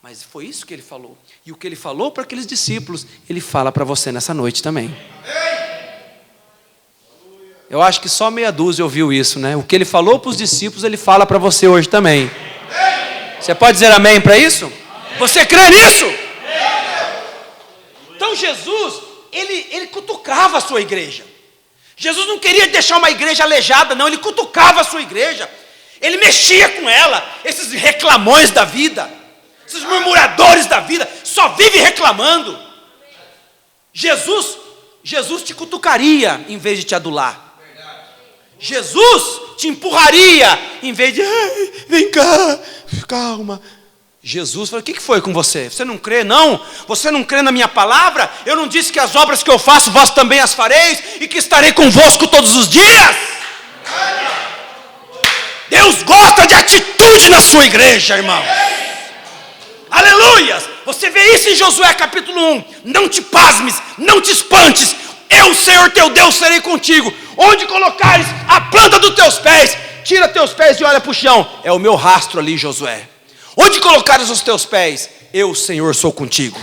Mas foi isso que ele falou. E o que ele falou para aqueles discípulos, ele fala para você nessa noite também. Eu acho que só meia dúzia ouviu isso, né? O que ele falou para os discípulos, ele fala para você hoje também. Você pode dizer amém para isso? Você crê nisso? Então Jesus, ele cutucava a sua igreja. Jesus não queria deixar uma igreja aleijada, não. Ele cutucava a sua igreja. Ele mexia com ela. Esses reclamões da vida, esses murmuradores da vida, só vive reclamando. Jesus te cutucaria em vez de te adular. Jesus te empurraria em vez de, vem cá, calma. Jesus falou: o que foi com você? Você não crê, não? Você não crê na minha palavra? Eu não disse que as obras que eu faço, vós também as fareis, e que estarei convosco todos os dias? Deus gosta de atitude na sua igreja, irmão. Aleluias! Você vê isso em Josué capítulo 1. Não te pasmes, não te espantes. Eu, Senhor teu Deus, serei contigo. Onde colocares a planta dos teus pés, tira teus pés e olha para o chão. É o meu rastro ali, Josué. Onde colocares os teus pés, eu, Senhor, sou contigo.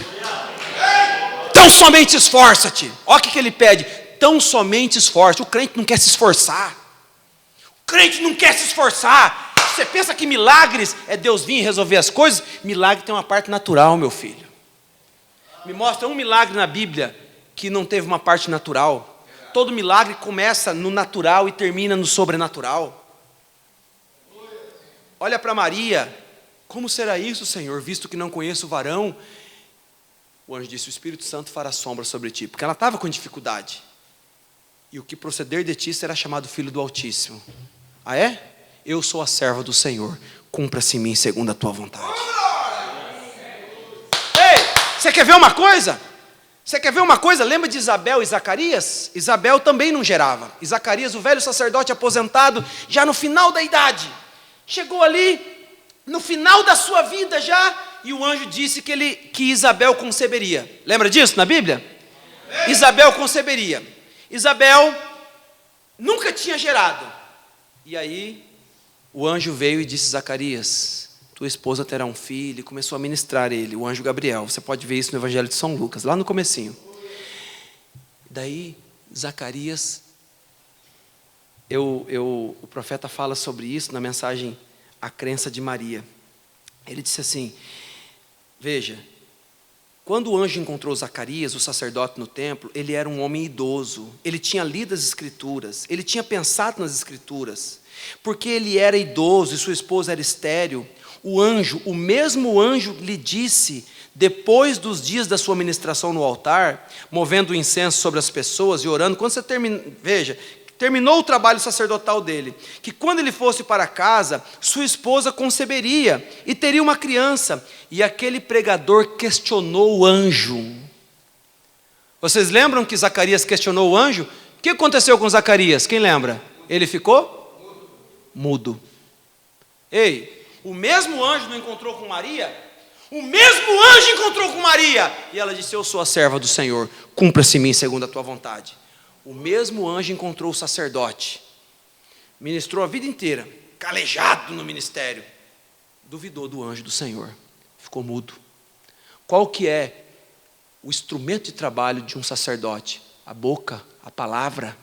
Tão somente esforça-te. Olha o que ele pede. Tão somente esforça. O crente não quer se esforçar. O crente não quer se esforçar. Você pensa que milagres é Deus vir resolver as coisas? Milagre tem uma parte natural, meu filho. Me mostra um milagre na Bíblia que não teve uma parte natural. Todo milagre começa no natural e termina no sobrenatural. Olha para Maria. Como será isso, Senhor, visto que não conheço o varão? O anjo disse: o Espírito Santo fará sombra sobre ti. Porque ela estava com dificuldade. E o que proceder de ti será chamado Filho do Altíssimo. Ah, é? Eu sou a serva do Senhor. Cumpra-se em mim segundo a tua vontade. Ei, você quer ver uma coisa? Você quer ver uma coisa? Lembra de Isabel e Zacarias? Isabel também não gerava. E Zacarias, o velho sacerdote aposentado, já no final da idade. Chegou ali, no final da sua vida já, e o anjo disse que Isabel conceberia. Lembra disso na Bíblia? Isabel conceberia. Isabel nunca tinha gerado. E aí, o anjo veio e disse: Zacarias, tua esposa terá um filho, e começou a ministrar ele, o anjo Gabriel. Você pode ver isso no Evangelho de São Lucas, lá no comecinho. Daí, Zacarias, o profeta fala sobre isso na mensagem A Crença de Maria. Ele disse assim: veja, quando o anjo encontrou Zacarias, o sacerdote no templo, ele era um homem idoso, ele tinha lido as escrituras, ele tinha pensado nas escrituras, porque ele era idoso e sua esposa era estéril. O mesmo anjo lhe disse, depois dos dias da sua ministração no altar, movendo o incenso sobre as pessoas e orando, quando você terminou o trabalho sacerdotal dele, que quando ele fosse para casa, sua esposa conceberia e teria uma criança. E aquele pregador questionou o anjo. Vocês lembram que Zacarias questionou o anjo? O que aconteceu com Zacarias? Quem lembra? Ele ficou mudo. Ei, o mesmo anjo não encontrou com Maria? O mesmo anjo encontrou com Maria. E ela disse: eu sou a serva do Senhor, cumpra-se em mim segundo a tua vontade. O mesmo anjo encontrou o sacerdote, ministrou a vida inteira, calejado no ministério, duvidou do anjo do Senhor, ficou mudo. Qual que é o instrumento de trabalho de um sacerdote? A boca, a palavra.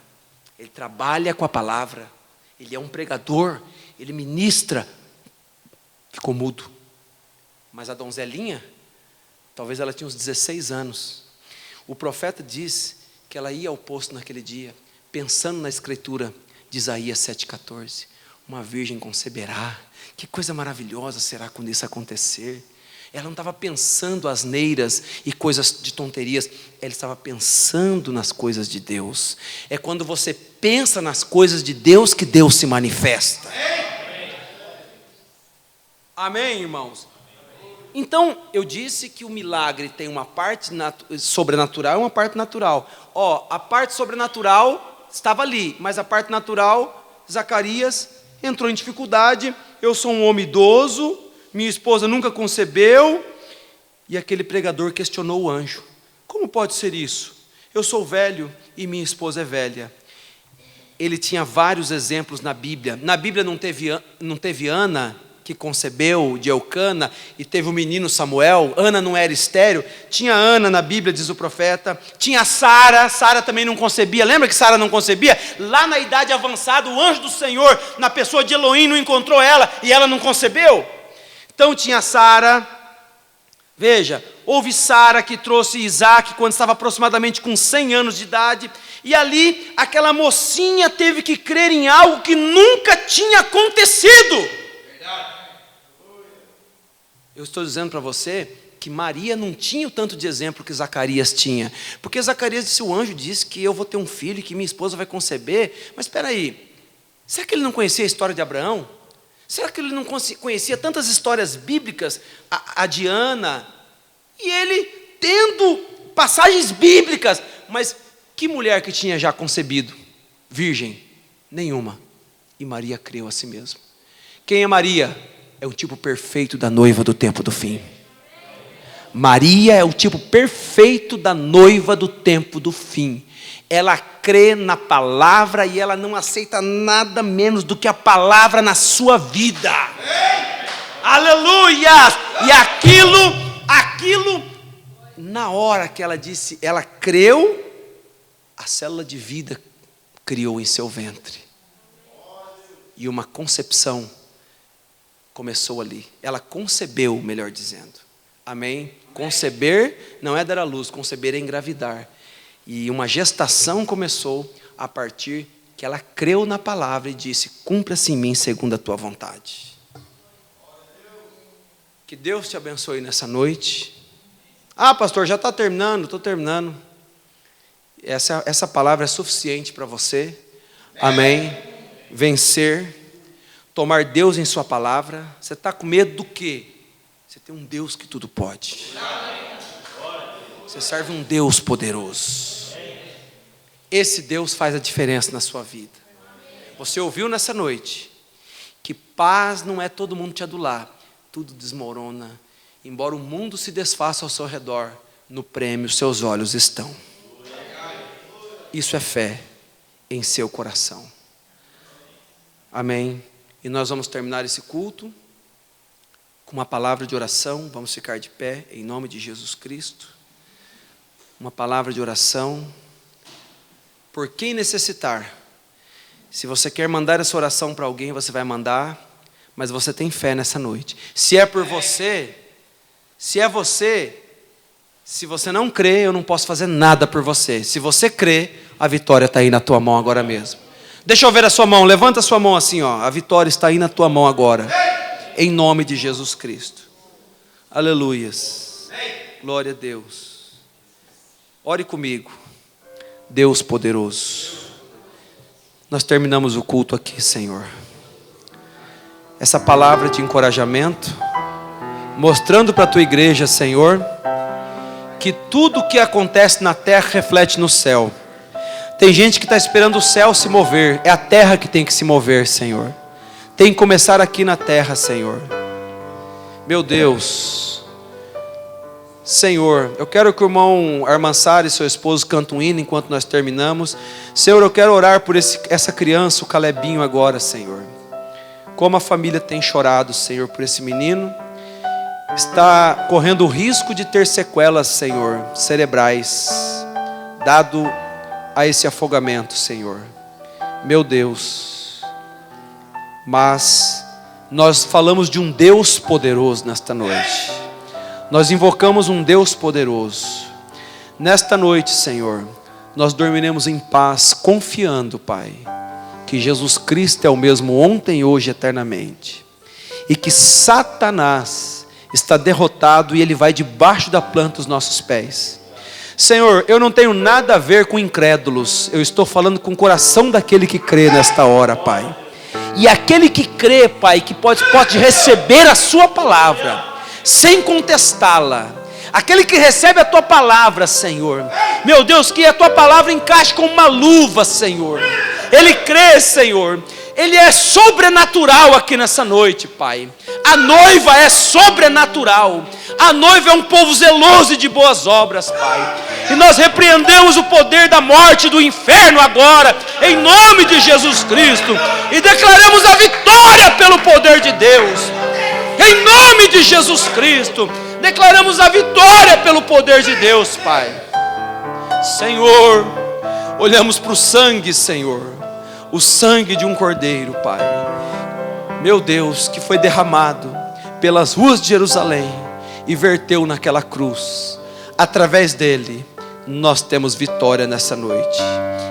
Ele trabalha com a palavra, ele é um pregador, ele ministra. Ficou mudo. Mas a donzelinha, talvez ela tinha uns 16 anos. O profeta disse que ela ia ao poço naquele dia, pensando na escritura de Isaías 7,14. Uma virgem conceberá. Que coisa maravilhosa será quando isso acontecer. Ela não estava pensando asneiras e coisas de tonterias. Ela estava pensando nas coisas de Deus. É quando você pensa nas coisas de Deus que Deus se manifesta. Amém, irmãos? Então, eu disse que o milagre tem uma parte sobrenatural e uma parte natural. A parte sobrenatural estava ali, mas a parte natural, Zacarias entrou em dificuldade. Eu sou um homem idoso, minha esposa nunca concebeu. E aquele pregador questionou o anjo: como pode ser isso? Eu sou velho e minha esposa é velha. Ele tinha vários exemplos na Bíblia. Na Bíblia não teve Ana, que concebeu de Eucana, e teve o menino Samuel. Ana não era estéril. Tinha Ana na Bíblia, diz o profeta. Tinha Sara. Sara também não concebia. Lembra que Sara não concebia? Lá na idade avançada, o anjo do Senhor, na pessoa de Elohim, não encontrou ela, e ela não concebeu. Então tinha Sara. Veja, houve Sara que trouxe Isaac quando estava aproximadamente com 100 anos de idade. E ali, aquela mocinha teve que crer em algo que nunca tinha acontecido. Eu estou dizendo para você que Maria não tinha o tanto de exemplo que Zacarias tinha. Porque Zacarias disse, o anjo disse que eu vou ter um filho e que minha esposa vai conceber. Mas espera aí, será que ele não conhecia a história de Abraão? Será que ele não conhecia tantas histórias bíblicas, a de Ana? E ele tendo passagens bíblicas, mas que mulher que tinha já concebido? Virgem? Nenhuma. E Maria creu a si mesma. Quem é Maria? É o tipo perfeito da noiva do tempo do fim. Maria é o tipo perfeito da noiva do tempo do fim. Ela crê na palavra e ela não aceita nada menos do que a palavra na sua vida. Aleluia! E aquilo, na hora que ela disse, ela creu, a célula de vida criou em seu ventre. E uma concepção começou ali. Ela concebeu, melhor dizendo. Amém? Conceber não é dar à luz, conceber é engravidar. E uma gestação começou a partir que ela creu na palavra e disse, cumpra-se em mim segundo a tua vontade. Que Deus te abençoe nessa noite. Ah, pastor, já está terminando? Estou terminando. Essa palavra é suficiente para você. Amém? Vencer. Tomar Deus em sua palavra. Você está com medo do quê? Você tem um Deus que tudo pode. Você serve um Deus poderoso. Esse Deus faz a diferença na sua vida. Você ouviu nessa noite que paz não é todo mundo te adular. Tudo desmorona. Embora o mundo se desfaça ao seu redor, no prêmio seus olhos estão. Isso é fé em seu coração. Amém. E nós vamos terminar esse culto com uma palavra de oração. Vamos ficar de pé em nome de Jesus Cristo. Uma palavra de oração por quem necessitar. Se você quer mandar essa oração para alguém, você vai mandar, mas você tem fé nessa noite. Se é por você, se você não crê, eu não posso fazer nada por você. Se você crê, a vitória está aí na tua mão agora mesmo. Deixa eu ver a sua mão, levanta a sua mão assim, ó. A vitória está aí na tua mão agora. Em nome de Jesus Cristo. Aleluias. Glória a Deus. Ore comigo. Deus poderoso. Nós terminamos o culto aqui, Senhor. Essa palavra de encorajamento, mostrando para a tua igreja, Senhor, que tudo o que acontece na terra reflete no céu. Tem gente que está esperando o céu se mover. É a terra que tem que se mover, Senhor. Tem que começar aqui na terra, Senhor. Meu Deus. Senhor, eu quero que o irmão Armansar e seu esposo cantem um hino enquanto nós terminamos. Senhor, eu quero orar por essa criança, o Calebinho agora, Senhor. Como a família tem chorado, Senhor, por esse menino. Está correndo o risco de ter sequelas, Senhor, cerebrais, dado a esse afogamento, Senhor. Meu Deus. Mas nós falamos de um Deus poderoso nesta noite. Nós invocamos um Deus poderoso. Nesta noite, Senhor, nós dormiremos em paz, confiando, Pai, que Jesus Cristo é o mesmo ontem, hoje e eternamente. E que Satanás está derrotado e ele vai debaixo da planta dos nossos pés. Senhor, eu não tenho nada a ver com incrédulos, eu estou falando com o coração daquele que crê nesta hora, Pai. E aquele que crê, Pai, que pode receber a sua palavra, sem contestá-la. Aquele que recebe a tua palavra, Senhor. Meu Deus, que a tua palavra encaixe como uma luva, Senhor. Ele crê, Senhor. Ele é sobrenatural aqui nessa noite, Pai. A noiva é sobrenatural. A noiva é um povo zeloso e de boas obras, Pai. E nós repreendemos o poder da morte, do inferno agora, em nome de Jesus Cristo. E declaramos a vitória pelo poder de Deus. Em nome de Jesus Cristo. Declaramos a vitória pelo poder de Deus, Pai. Senhor, olhamos para o sangue, Senhor. O sangue de um cordeiro, Pai. Meu Deus, que foi derramado pelas ruas de Jerusalém e verteu naquela cruz. Através dele, nós temos vitória nessa noite.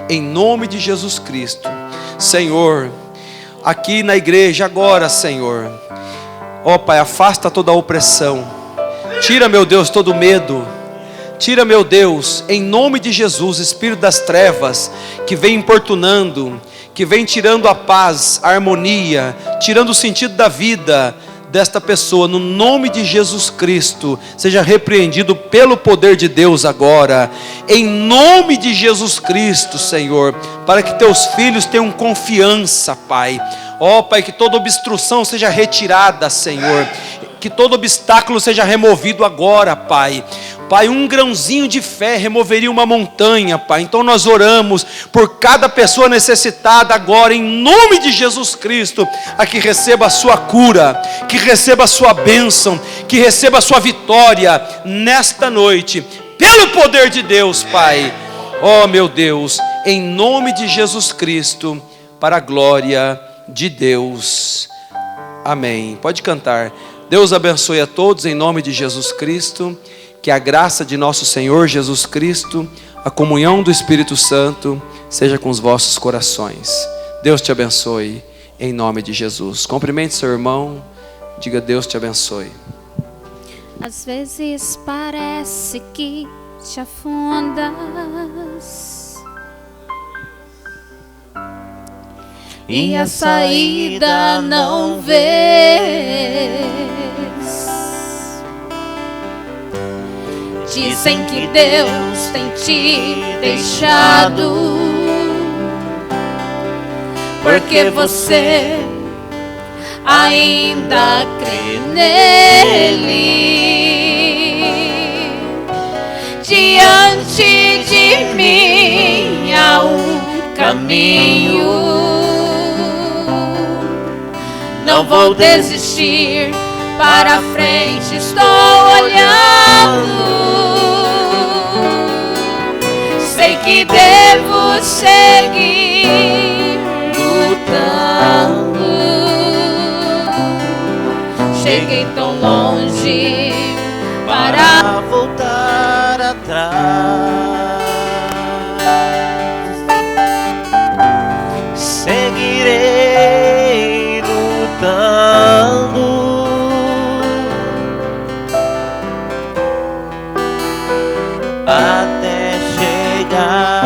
Em nome de Jesus Cristo. Senhor, aqui na igreja agora, Senhor. Ó Pai, afasta toda a opressão. Tira, meu Deus, todo medo. Tira, meu Deus, em nome de Jesus, espírito das trevas que vem importunando, que vem tirando a paz, a harmonia, tirando o sentido da vida desta pessoa, no nome de Jesus Cristo, seja repreendido pelo poder de Deus agora, em nome de Jesus Cristo, Senhor, para que teus filhos tenham confiança, Pai. Ó Pai, que toda obstrução seja retirada, Senhor, que todo obstáculo seja removido agora, Pai. Pai, um grãozinho de fé removeria uma montanha, Pai. Então nós oramos por cada pessoa necessitada agora, em nome de Jesus Cristo, a que receba a sua cura, que receba a sua bênção, que receba a sua vitória nesta noite, pelo poder de Deus, Pai. Oh meu Deus, em nome de Jesus Cristo, para a glória de Deus. Amém. Pode cantar. Deus abençoe a todos em nome de Jesus Cristo. Que a graça de nosso Senhor Jesus Cristo, a comunhão do Espírito Santo, seja com os vossos corações. Deus te abençoe, em nome de Jesus. Cumprimente seu irmão, diga Deus te abençoe. Às vezes parece que te afundas e a saída não vês. Dizem que Deus tem te deixado porque você ainda crê nele. Diante de mim há um caminho, não vou desistir, para a frente estou olhando. Sei que devo seguir lutando. Cheguei tão longe para voltar atrás. Seguirei lutando até chegar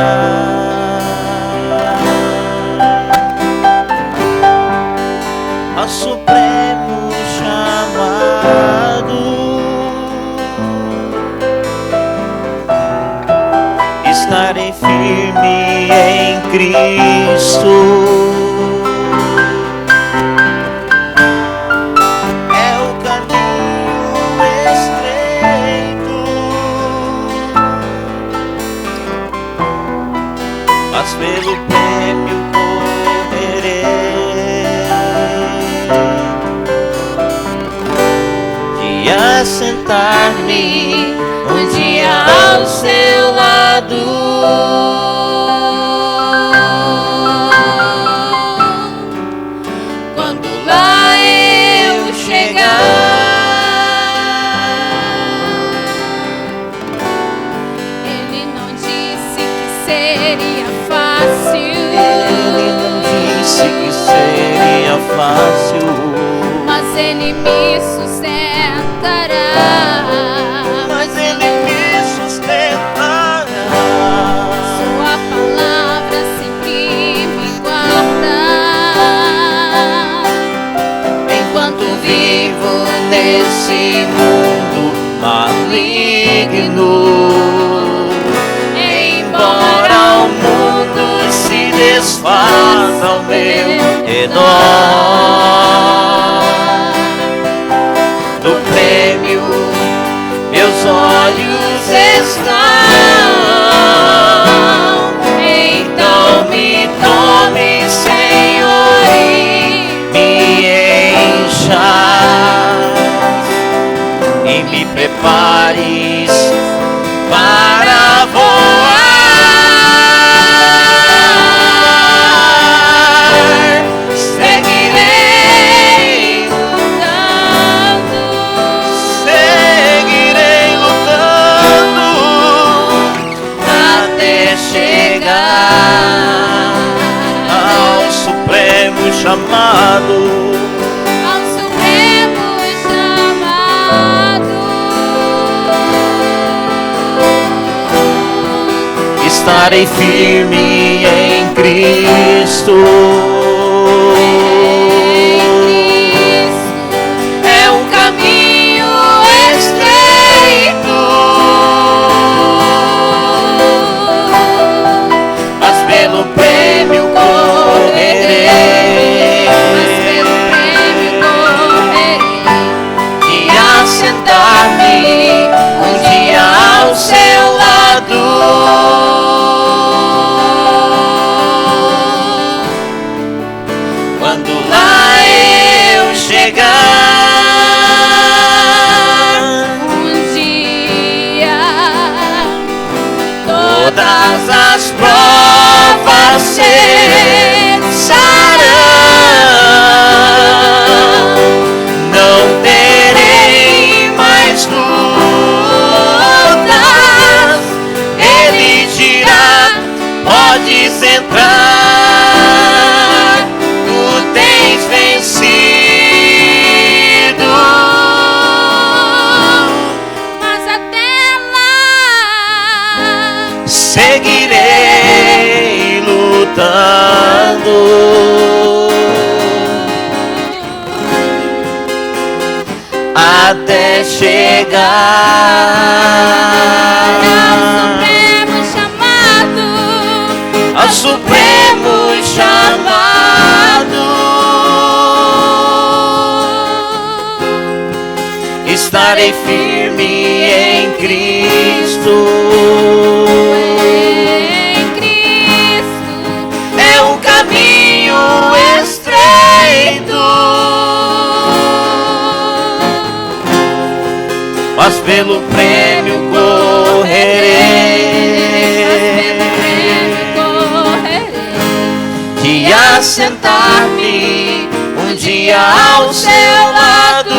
ao supremo chamado. Estarei firme em Cristo. Pelo prêmio correrei, de assentar-me um dia ao seu lado. Quando lá eu chegar, ele não disse que seria fácil. Ele não disse que seria fácil, mas ele me sustenta dará, mas Ele me sustentará. Sua palavra sempre me guarda. Enquanto vivo nesse mundo maligno, embora o mundo se desfaça ao meu redor, no prêmio meus olhos estão. Então me tome, Senhor, e me encha, e me prepares para voar. Seguirei Lutando lutando até chegar ao supremo chamado. ao supremo chamado. Estarei firme em Cristo. É um caminho estreito, mas pelo prêmio correrei, Mas pelo prêmio correrei, e assentar-me um dia ao seu lado. Quando lá eu chegar, um dia todas as provas cessarão. Não terei mais lutas. Ele dirá: podes entrar, tu tens vencido. mas até lá Seguirei lutando até chegar ao supremo chamado. Estarei firme em Cristo. Em Cristo É um caminho estreito, mas pelo prêmio correrei, de assentar-me um dia ao seu lado.